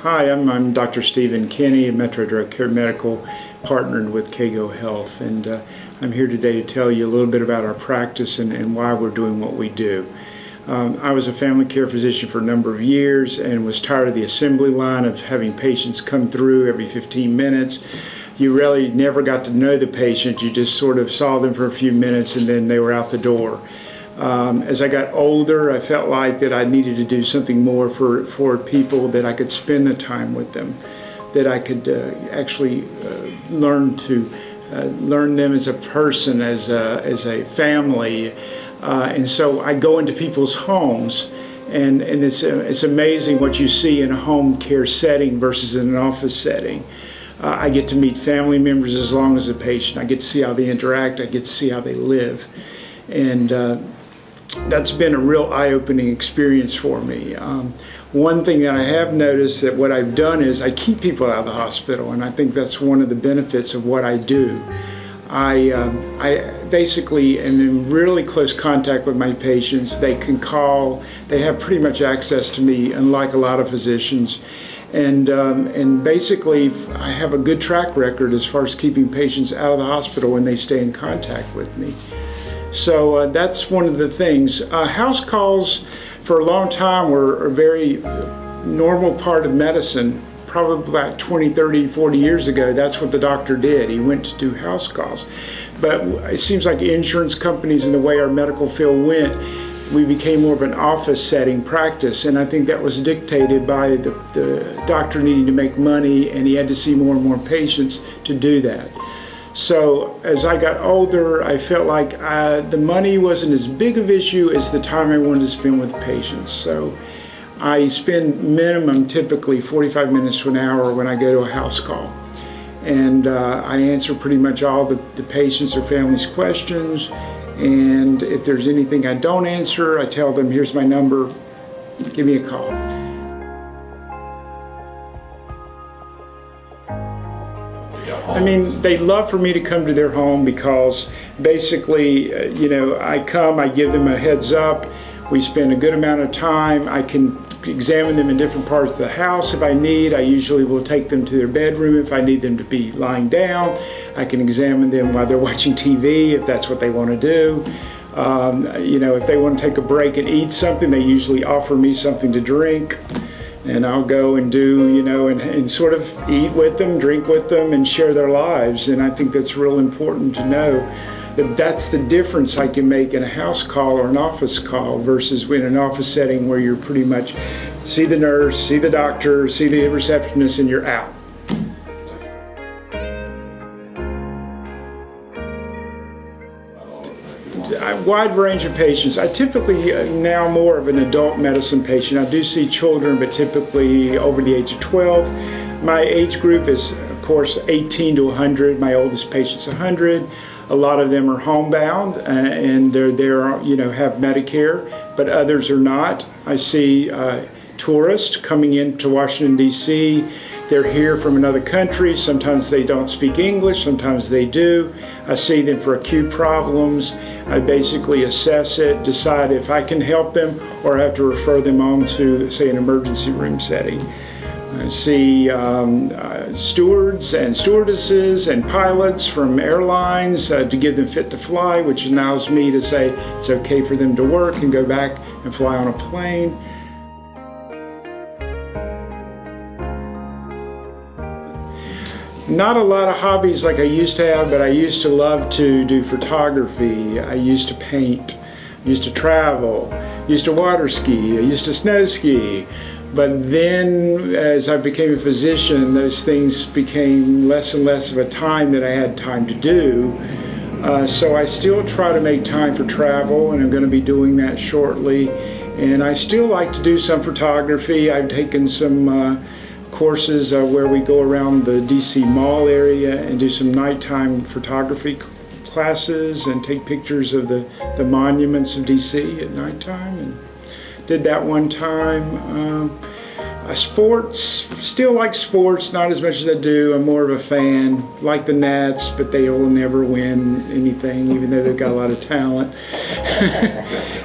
Hi, I'm Dr. Stephen Kinney, a Metro Direct Care Medical, partnered with KGO Health, and I'm here today to tell you a little bit about our practice and why we're doing what we do. I was a family care physician for a number of years and was tired of the assembly line of having patients come through every 15 minutes. You really never got to know the patient. You just sort of saw them for a few minutes and then they were out the door. As I got older, I felt like that I needed to do something more for people, that I could spend the time with them, that I could actually learn them as a person, as a family. And so I go into people's homes, and it's amazing what you see in a home care setting versus in an office setting. I get to meet family members as long as a patient. I get to see how they interact. I get to see how they live. And that's been a real eye-opening experience for me. One thing that I have noticed, that what I've done is I keep people out of the hospital, and I think that's one of the benefits of what I do. I basically am in really close contact with my patients. They can call. They have pretty much access to me, unlike a lot of physicians. And basically, I have a good track record as far as keeping patients out of the hospital when they stay in contact with me. So that's one of the things. House calls for a long time were a very normal part of medicine. Probably about 20, 30, 40 years ago, that's what the doctor did. He went to do house calls. But it seems like insurance companies and the way our medical field went, we became more of an office setting practice. And I think that was dictated by the doctor needing to make money, and he had to see more and more patients to do that. So as I got older, I felt like the money wasn't as big of an issue as the time I wanted to spend with patients. So I spend minimum typically 45 minutes to an hour when I go to a house call. And I answer pretty much all the patients' or families' questions. And if there's anything I don't answer, I tell them, here's my number, give me a call. I mean, they love for me to come to their home because basically, I come, I give them a heads up, we spend a good amount of time, I can examine them in different parts of the house if I need. I usually will take them to their bedroom if I need them to be lying down. I can examine them while they're watching TV if that's what they want to do. If they want to take a break and eat something, they usually offer me something to drink. And I'll go and do, and sort of eat with them, drink with them, and share their lives. And I think that's real important to know, that that's the difference I can make in a house call or an office call versus in an office setting where you're pretty much see the nurse, see the doctor, see the receptionist, and you're out. A wide range of patients. I typically now more of an adult medicine patient. I do see children, but typically over the age of 12. My age group is, of course, 18 to 100. My oldest patient's 100. A lot of them are homebound and they're have Medicare, but others are not. I see tourists coming into Washington, D.C. They're here from another country. Sometimes they don't speak English, sometimes they do. I see them for acute problems. I basically assess it, decide if I can help them or I have to refer them on to, say, an emergency room setting. I see stewards and stewardesses and pilots from airlines to give them fit to fly, which allows me to say it's okay for them to work and go back and fly on a plane. Not a lot of hobbies like I used to have, but I used to love to do photography. I used to paint, I used to travel, I used to water ski, I used to snow ski. But then as I became a physician, those things became less and less of a time that I had time to do. So I still try to make time for travel, and I'm going to be doing that shortly. And I still like to do some photography. I've taken some courses where we go around the DC Mall area and do some nighttime photography classes and take pictures of the monuments of DC at nighttime. And did that one time. Sports, still like sports, not as much as I do. I'm more of a fan, like the Nats, but they will never win anything, even though they've got a lot of talent.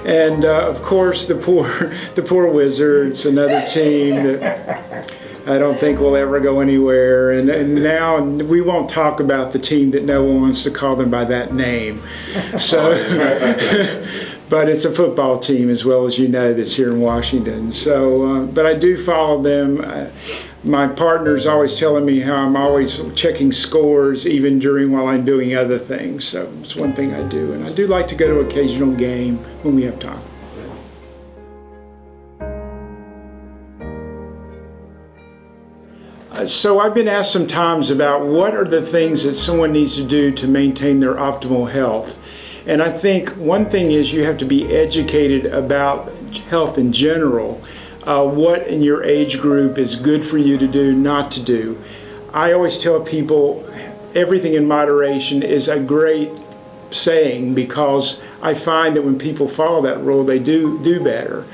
And of course, the poor Wizards, another team that I don't think we'll ever go anywhere. And now we won't talk about the team that no one wants to call them by that name. So, but it's a football team, as well as you know, that's here in Washington. So, but I do follow them. My partner's always telling me how I'm always checking scores, even while I'm doing other things. So it's one thing I do. And I do like to go to an occasional game when we have time. So I've been asked sometimes about what are the things that someone needs to do to maintain their optimal health. And I think one thing is you have to be educated about health in general. What in your age group is good for you to do, not to do. I always tell people everything in moderation is a great saying, because I find that when people follow that rule, they do better.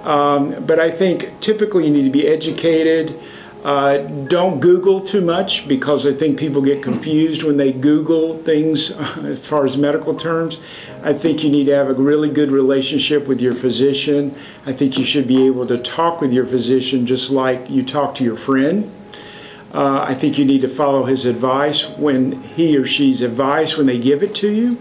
But I think typically you need to be educated. Don't Google too much, because I think people get confused when they Google things as far as medical terms. I think you need to have a really good relationship with your physician. I think you should be able to talk with your physician just like you talk to your friend. I think you need to follow his advice when he or she's advice when they give it to you.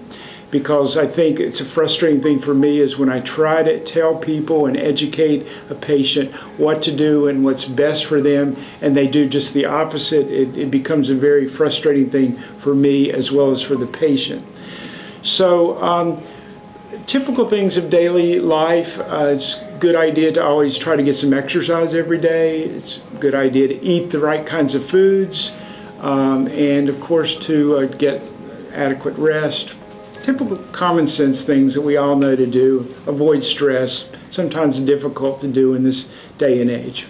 Because I think it's a frustrating thing for me is when I try to tell people and educate a patient what to do and what's best for them, and they do just the opposite. It becomes a very frustrating thing for me as well as for the patient. So typical things of daily life, it's a good idea to always try to get some exercise every day. It's a good idea to eat the right kinds of foods, and of course to get adequate rest. Typical common sense things that we all know to do. Avoid stress. Sometimes difficult to do in this day and age.